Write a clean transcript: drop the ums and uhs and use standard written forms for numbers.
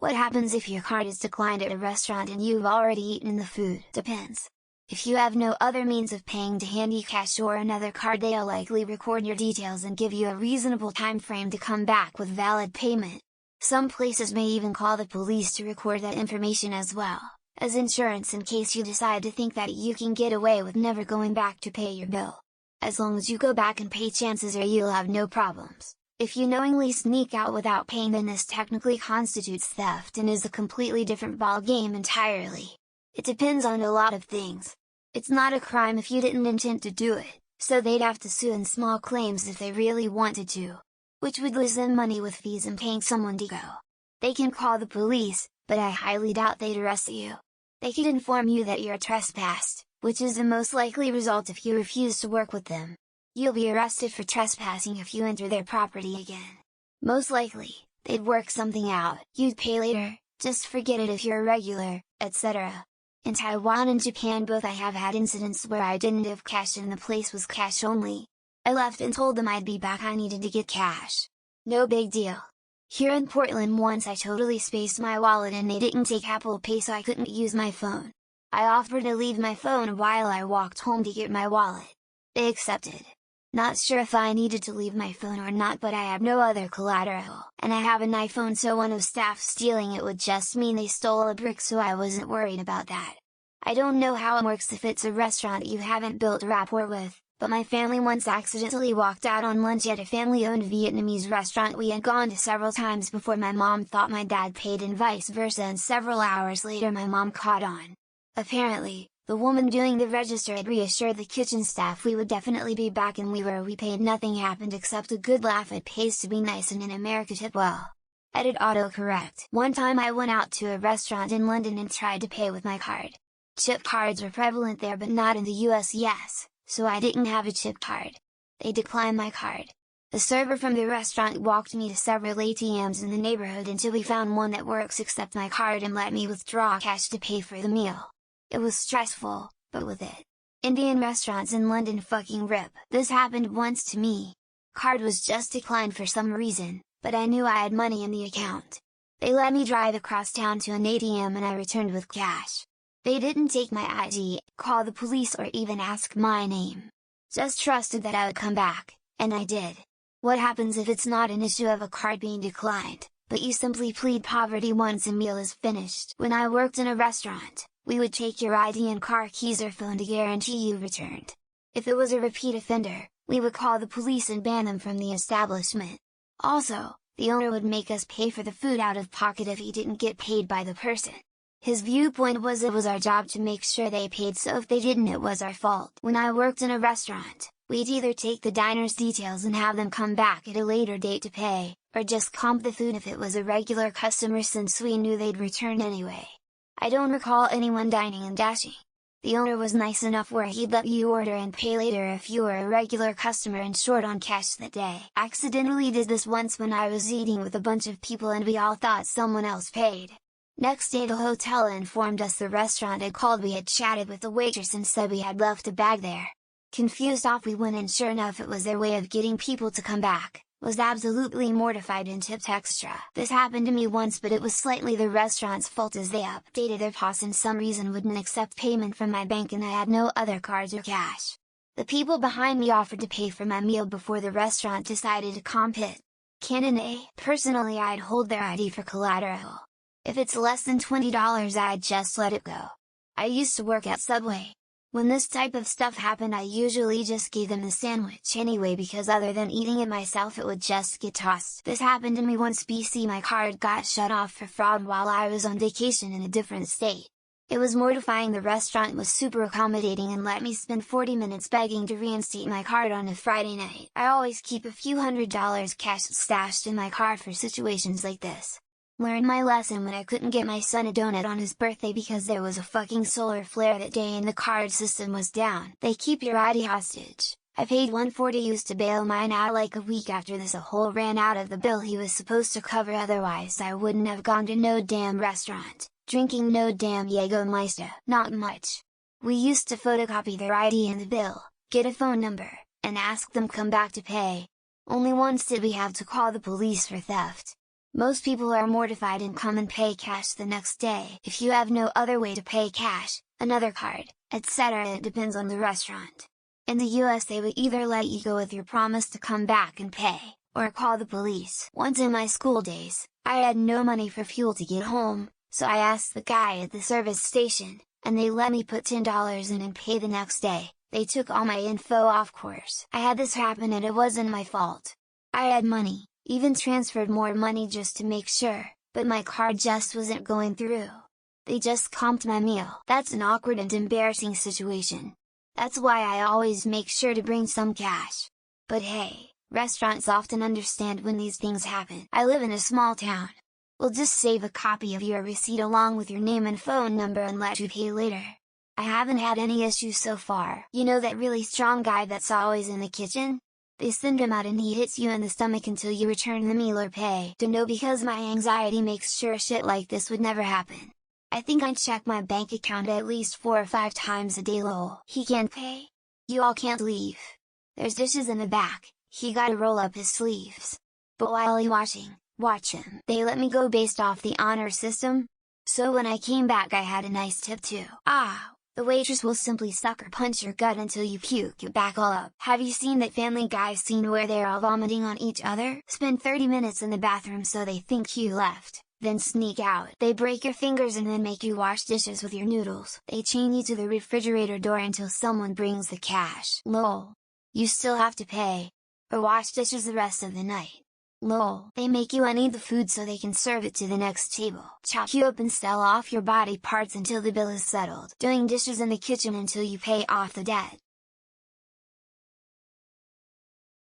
What happens if your card is declined at a restaurant and you've already eaten the food? Depends. If you have no other means of paying to handy cash or another card, they'll likely record your details and give you a reasonable time frame to come back with valid payment. Some places may even call the police to record that information as well, as insurance in case you decide to think that you can get away with never going back to pay your bill. As long as you go back and pay, chances are you'll have no problems. If you knowingly sneak out without paying, then this technically constitutes theft and is a completely different ball game entirely. It depends on a lot of things. It's not a crime if you didn't intend to do it, so they'd have to sue in small claims if they really wanted to, which would lose them money with fees and paying someone to go. They can call the police, but I highly doubt they'd arrest you. They could inform you that you're trespassed, which is the most likely result if you refuse to work with them. You'll be arrested for trespassing if you enter their property again. Most likely, they'd work something out, you'd pay later, just forget it if you're a regular, etc. In Taiwan and Japan both, I have had incidents where I didn't have cash and the place was cash only. I left and told them I'd be back, I needed to get cash. No big deal. Here in Portland once I totally spaced my wallet and they didn't take Apple Pay, so I couldn't use my phone. I offered to leave my phone while I walked home to get my wallet. They accepted. Not sure if I needed to leave my phone or not, but I have no other collateral, and I have an iPhone, so one of staff stealing it would just mean they stole a brick, so I wasn't worried about that. I don't know how it works if it's a restaurant you haven't built rapport with, but my family once accidentally walked out on lunch at a family-owned Vietnamese restaurant we had gone to several times before. My mom thought my dad paid and vice versa, and several hours later my mom caught on. Apparently, the woman doing the register had reassured the kitchen staff we would definitely be back, and we paid. Nothing happened except a good laugh. It pays to be nice, and in America tip well. Edit autocorrect. One time I went out to a restaurant in London and tried to pay with my card. Chip cards were prevalent there but not in the US, so I didn't have a chip card. They declined my card. The server from the restaurant walked me to several ATMs in the neighborhood until we found one that works accept my card and let me withdraw cash to pay for the meal. It was stressful, but with it. Indian restaurants in London fucking rip. This happened once to me. Card was just declined for some reason, but I knew I had money in the account. They let me drive across town to an ATM and I returned with cash. They didn't take my ID, call the police or even ask my name. Just trusted that I would come back, and I did. What happens if it's not an issue of a card being declined, but you simply plead poverty once a meal is finished? When I worked in a restaurant, we would take your ID and car keys or phone to guarantee you returned. If it was a repeat offender, we would call the police and ban them from the establishment. Also, the owner would make us pay for the food out of pocket if he didn't get paid by the person. His viewpoint was it was our job to make sure they paid, so if they didn't it was our fault. When I worked in a restaurant, we'd either take the diner's details and have them come back at a later date to pay, or just comp the food if it was a regular customer, since we knew they'd return anyway. I don't recall anyone dining and dashing. The owner was nice enough where he'd let you order and pay later if you were a regular customer and short on cash that day. Accidentally did this once when I was eating with a bunch of people and we all thought someone else paid. Next day the hotel informed us the restaurant had called. We had chatted with the waitress and said we had left a bag there. Confused, off we went, and sure enough it was their way of getting people to come back. Was absolutely mortified and tipped extra. This happened to me once, but it was slightly the restaurant's fault as they updated their POS and some reason wouldn't accept payment from my bank and I had no other cards or cash. The people behind me offered to pay for my meal before the restaurant decided to comp it. Personally I'd hold their ID for collateral. If it's less than $20 I'd just let it go. I used to work at Subway. When this type of stuff happened I usually just gave them the sandwich anyway, because other than eating it myself it would just get tossed. This happened to me once. My card got shut off for fraud while I was on vacation in a different state. It was mortifying. The restaurant was super accommodating and let me spend 40 minutes begging to reinstate my card on a Friday night. I always keep a few $100s cash stashed in my car for situations like this. Learned my lesson when I couldn't get my son a donut on his birthday because there was a fucking solar flare that day and the card system was down. They keep your ID hostage. I paid $140 to bail mine out like a week after this. A hole ran out of the bill he was supposed to cover, otherwise I wouldn't have gone to no damn restaurant, drinking no damn Jägermeister. Not much. We used to photocopy their ID and the bill, get a phone number, and ask them come back to pay. Only once did we have to call the police for theft. Most people are mortified and come and pay cash the next day. If you have no other way to pay cash, another card, etc., it depends on the restaurant. In the US they would either let you go with your promise to come back and pay, or call the police. Once in my school days, I had no money for fuel to get home, so I asked the guy at the service station, and they let me put $10 in and pay the next day. They took all my info off course. I had this happen and it wasn't my fault. I had money, even transferred more money just to make sure, but my card just wasn't going through. They just comped my meal. That's an awkward and embarrassing situation. That's why I always make sure to bring some cash. But hey, restaurants often understand when these things happen. I live in a small town. We'll just save a copy of your receipt along with your name and phone number and let you pay later. I haven't had any issues so far. You know that really strong guy that's always in the kitchen? They send him out and he hits you in the stomach until you return the meal or pay. To know because my anxiety makes sure shit like this would never happen. I think I check my bank account at least 4 or 5 times a day. Lol. He can't pay? You all can't leave. There's dishes in the back, he gotta roll up his sleeves. But while he washing, watch him. They let me go based off the honor system? So when I came back I had a nice tip too. The waitress will simply sucker punch your gut until you puke it back all up. Have you seen that Family Guy scene where they're all vomiting on each other? Spend 30 minutes in the bathroom so they think you left, then sneak out. They break your fingers and then make you wash dishes with your noodles. They chain you to the refrigerator door until someone brings the cash. Lol. You still have to pay. Or wash dishes the rest of the night. Lol. They make you uneat the food so they can serve it to the next table. Chop you up and sell off your body parts until the bill is settled. Doing dishes in the kitchen until you pay off the debt.